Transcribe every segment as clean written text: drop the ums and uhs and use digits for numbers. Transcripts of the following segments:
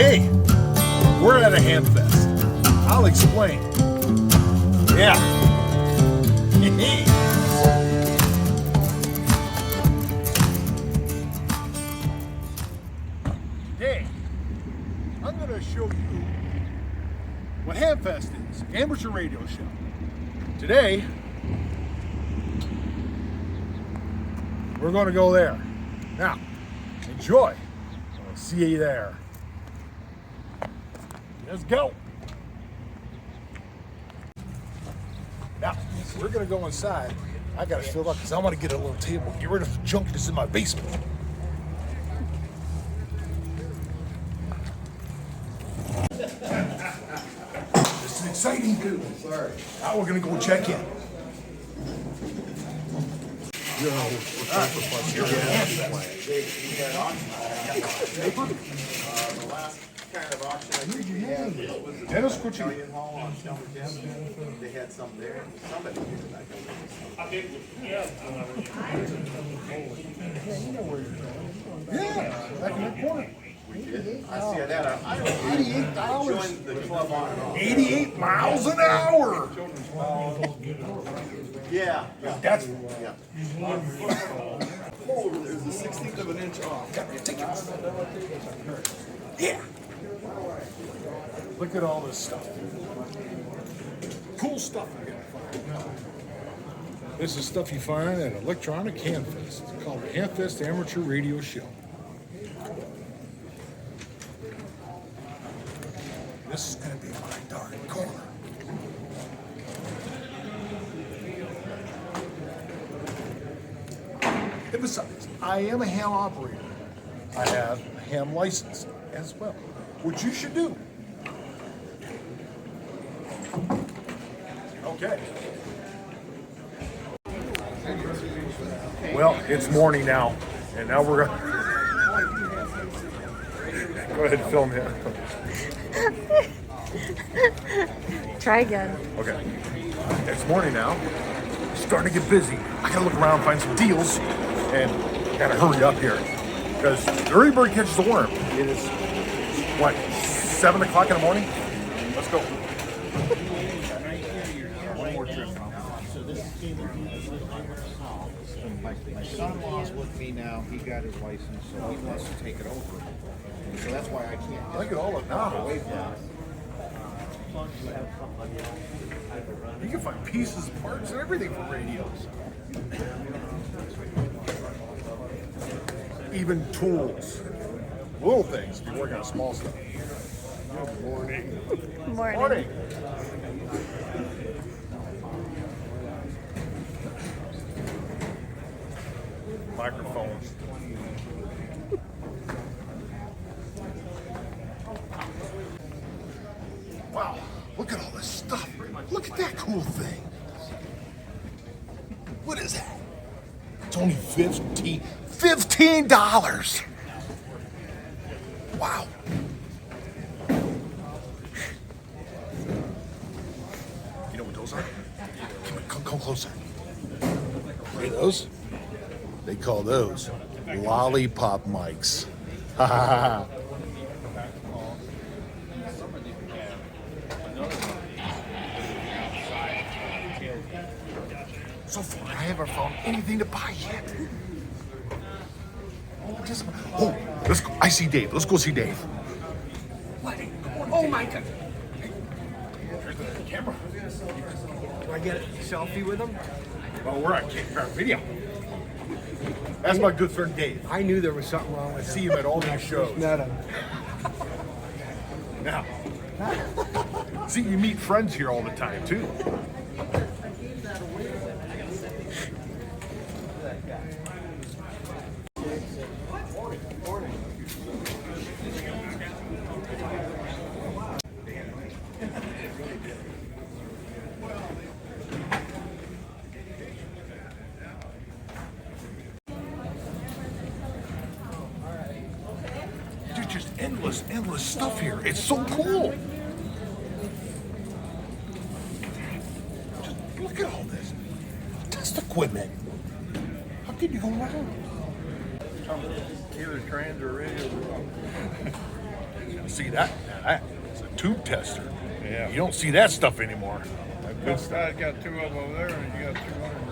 Okay, we're at a Hamfest. I'll explain. Yeah. Today, I'm going to show you what Hamfest is, amateur radio show. Today, we're going to go there. Now, enjoy. I'll see you there. Let's go. Now, we're going to go inside. I got to fill up because I want to get a little table. Get rid of the junk that's in my basement. This is exciting, dude. Sorry. Now we're going to go check in. Kind of auction I think we had was the Dennis Cuyahoga. Italian Hall on Shelter Gym. They had some there. Somebody did it. Yeah, back in that corner. We did. I see that. I $88. joined the club on and off. 88 miles an hour. Yeah. That's Yeah. Oh, there's a 16th of an inch off. got your tickets. Yeah. Look at all this stuff. Cool stuff you gotta find. This is stuff you find at Electronic Hamfest. It's called the Hamfest Amateur Radio Show. This is gonna be my darn corner. And besides, I am a ham operator. I have a ham license as well, which you should do. Okay. Well, it's morning now, and now we're gonna go ahead and film here. Try again. Okay. It's morning now. Starting to get busy. I gotta look around, find some deals, and gotta hurry up here. Because the early bird catches the worm. It is, what, 7 o'clock in the morning? Let's go. One more trip. My son-in-law's with me now. He got his license, so he wants to take it over. So that's why I can't. Look at all the knobs. You can find pieces, parts, and everything for radios. Even tools. Little things if you're working on small stuff. Good morning. Morning. Morning. Microphones. Wow, look at all this stuff. Look at that cool thing. What is that? It's only $15. Wow. You know what those are? Come closer. See those? They call those lollipop mics. Ha ha ha. So far, I haven't found anything to buy yet. Oh, let's go. I see Dave. Let's go see Dave. What? Oh my God. There's the camera. Do I get a selfie with him? Well, we're on video. That's my good friend Dave. I knew there was something wrong I with see him at all these shows. Met him. Now, see, you meet friends here all the time, too. There's just endless stuff here. It's so cool. Just look at all this. Test equipment. How can you go wrong? Either trans or radio. See that's a tube tester. Yeah. You don't see that stuff anymore. That good This stuff. guy's got 2 of them over there, and you got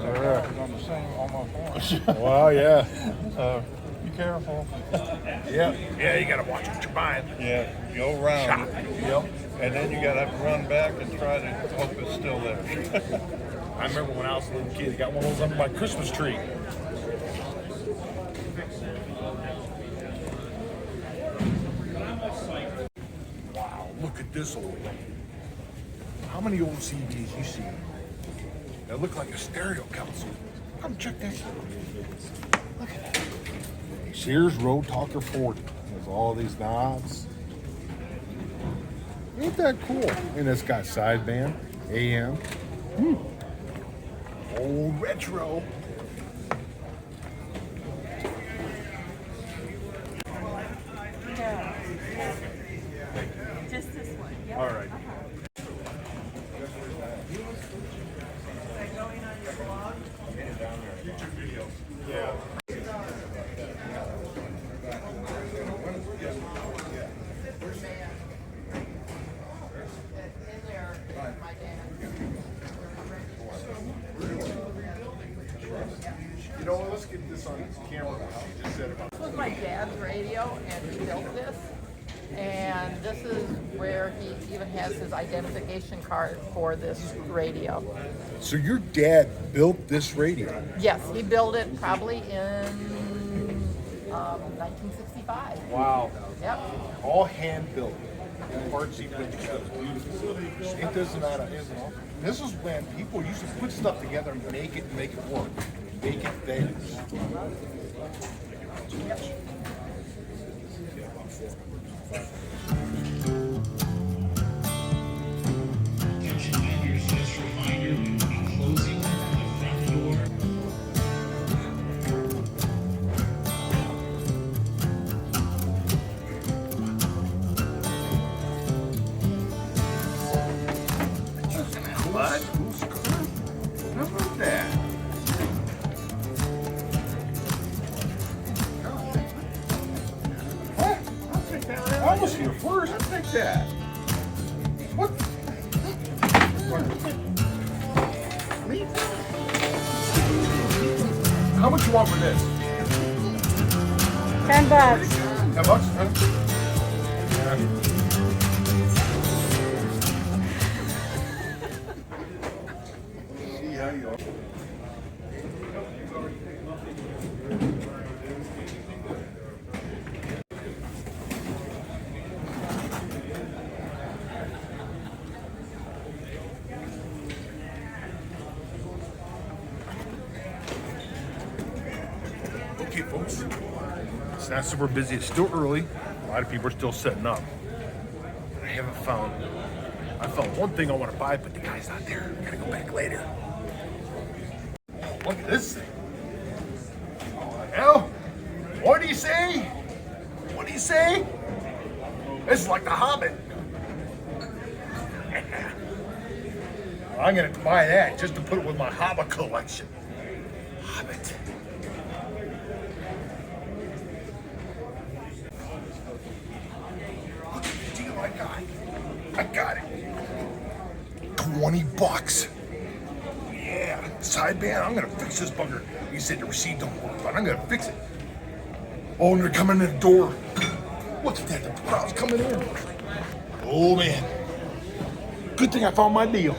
200 on the same, almost one. Wow, yeah. So be careful. Yeah, you gotta watch what you're buying. Yeah, go around, Shop. Yep. and then you gotta have to run back and try to hope it's still there. I remember when I was a little kid, I got one of those under my Christmas tree. Wow, look at this old thing. How many old CDs you see that look like a stereo console? Come check this out. Look at that. Sears Road Talker 40. There's all these knobs. Ain't that cool? And it's got sideband, AM. Old retro. Just this one. Yep. All right. You know what? Let's get this on camera. You just said about. This was my dad's radio, and he built this. And this is where he even has his identification card for this radio. So your dad built this radio? Yes, he built it probably in 1965. Wow. Yep. All hand built. Parts he put together. Beautiful. Ain't this not a, isn't it? This is when people used to put stuff together and make it work. Make it theirs. What? How about that? What? I'll take that. I was here first. I'll take that. What? How much you want for this? $10. $10? Huh? Yeah. See how you are. Okay, folks. It's not super busy. It's still early. A lot of people are still setting up. I found one thing I want to buy, but the guy's not there. Gotta go back later. Look at this thing. Well, what do you say? What do you say? This is like the Hobbit. I'm gonna buy that just to put it with my Hobbit collection. Hobbit. Look at the deal I got. I got it. $20. Yeah, sideband. I'm gonna fix this bugger. He said the receipt don't work, but I'm gonna fix it. Oh, and they're coming in the door. Look at that, the crowd's coming in. Oh man. Good thing I found my deal.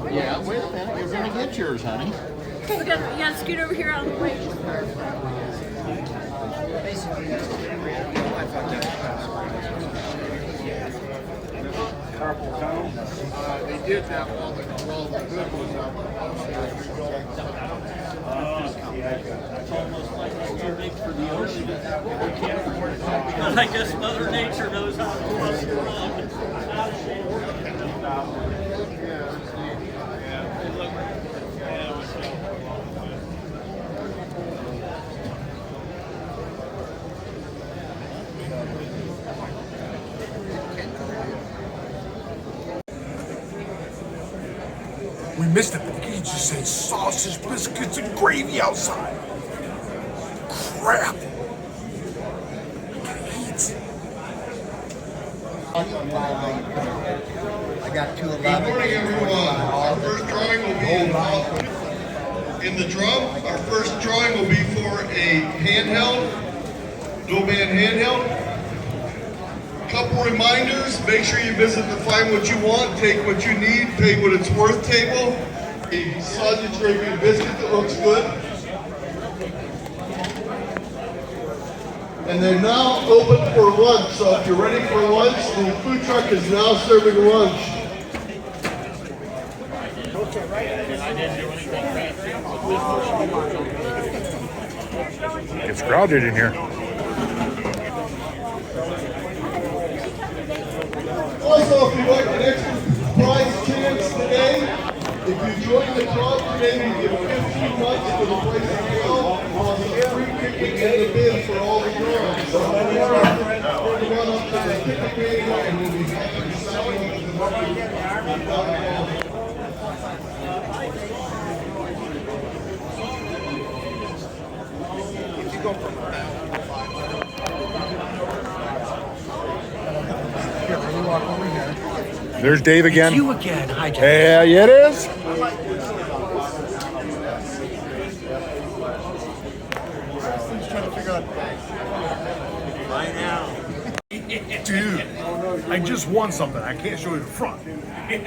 Yeah, wait a minute. You're gonna get yours, honey. You gotta scoot over here on the way. They did that while the good was up. I guess Mother Nature knows how to pull us around. missed it. You just say sausage, biscuits, and gravy outside. Crap. I got 211. Good morning, everyone. Our first drawing will be in the drum. Our first drawing will be for a handheld, no-man handheld. Couple reminders, make sure you visit the Find What You Want, take what you need, pay what it's worth table. A sausage gravy biscuit that looks good. And they're now open for lunch, so if you're ready for lunch, the food truck is now serving lunch. It's crowded in here. Also, if you'd like an extra prize chance today, if you join the club today, we give 15 months for the place as well, plus a free ticket and the bid for all the drawings. So we're going to run up to the ticket table and we'll be happy to sign There's Dave again. You again. Hi, Jack. Yeah, it is. Dude, I just won something. I can't show you the front,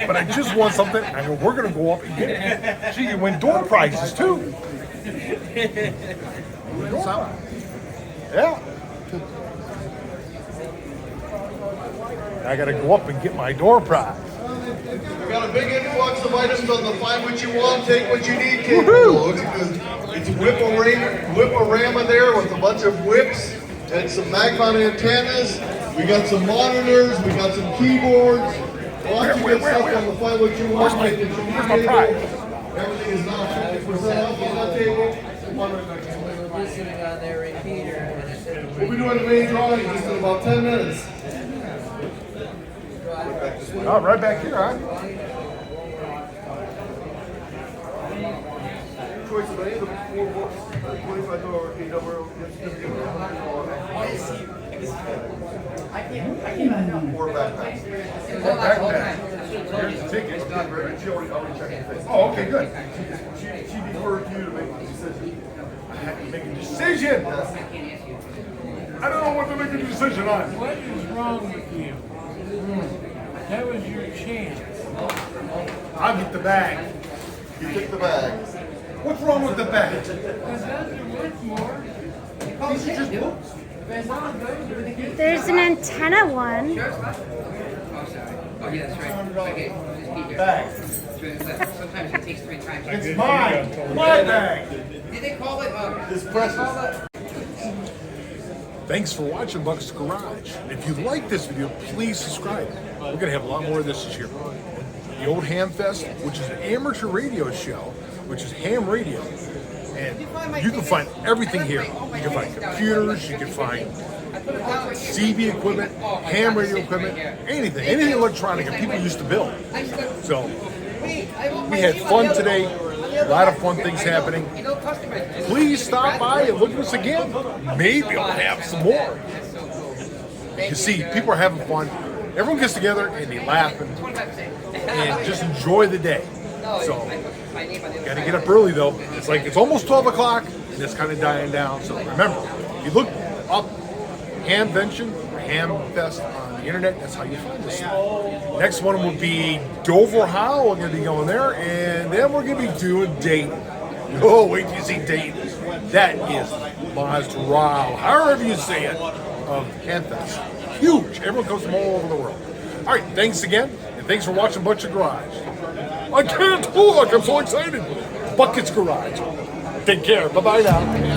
but I just won something. I go, we're gonna go up and get it. So you win door prizes too. Yeah. I gotta go up and get my door prize. We got a big influx of items on the Find What You Want, Take What You Need table. It's whip-a-rama there with a bunch of whips and some Magmont antennas. We got some monitors, we got some keyboards. Lots of good stuff on the Find What You Want, Take What You Need Where's my table. prize? Everything is now 50% off on that table. We'll be doing the main drawing just in about 10 minutes. Oh, right back here, huh? Choice of any of the 4 books, $25 Four backpacks. Here's the ticket. She already checked the thing. Oh, okay, good. She deferred to you to make the decision. I had to make a decision. I don't know what to make a decision on. What is wrong with you? That was your chance. I'll get the bag. You took the bag. What's wrong with the bag? Because those are worth more. These are just books. There's an antenna one. Oh, sorry. Oh, yeah, that's right. Okay, just keep it. Bag. Sometimes it takes 3 times. It's mine. My bag. Did they call it? It's precious. Thanks for watching Buck's Garage. If you like this video, please subscribe. We're going to have a lot more of this year. The old Hamfest, which is an amateur radio show, which is ham radio. And you can find everything here. You can find computers, you can find CB equipment, ham radio equipment, anything electronic that people used to build. So we had fun today. A lot of fun things happening. Please stop by and look at us again. Maybe I'll have some more. You see, people are having fun. Everyone gets together and they laugh and just enjoy the day. So, gotta get up early though. It's almost 12 o'clock and it's kind of dying down. So remember, if you look up Hamvention or Hamfest on the internet, that's how you find us. Next one will be Dover How. We're gonna be going there, and then we're gonna be doing Dayton. Oh, wait till you see Dayton. That is Mazdraw, however you say it, of Hamfest. Huge. Everyone comes from all over the world. All right, thanks again, and thanks for watching Bucket's Garage. I can't talk. I'm so excited. Bucket's Garage. Take care. Bye-bye now.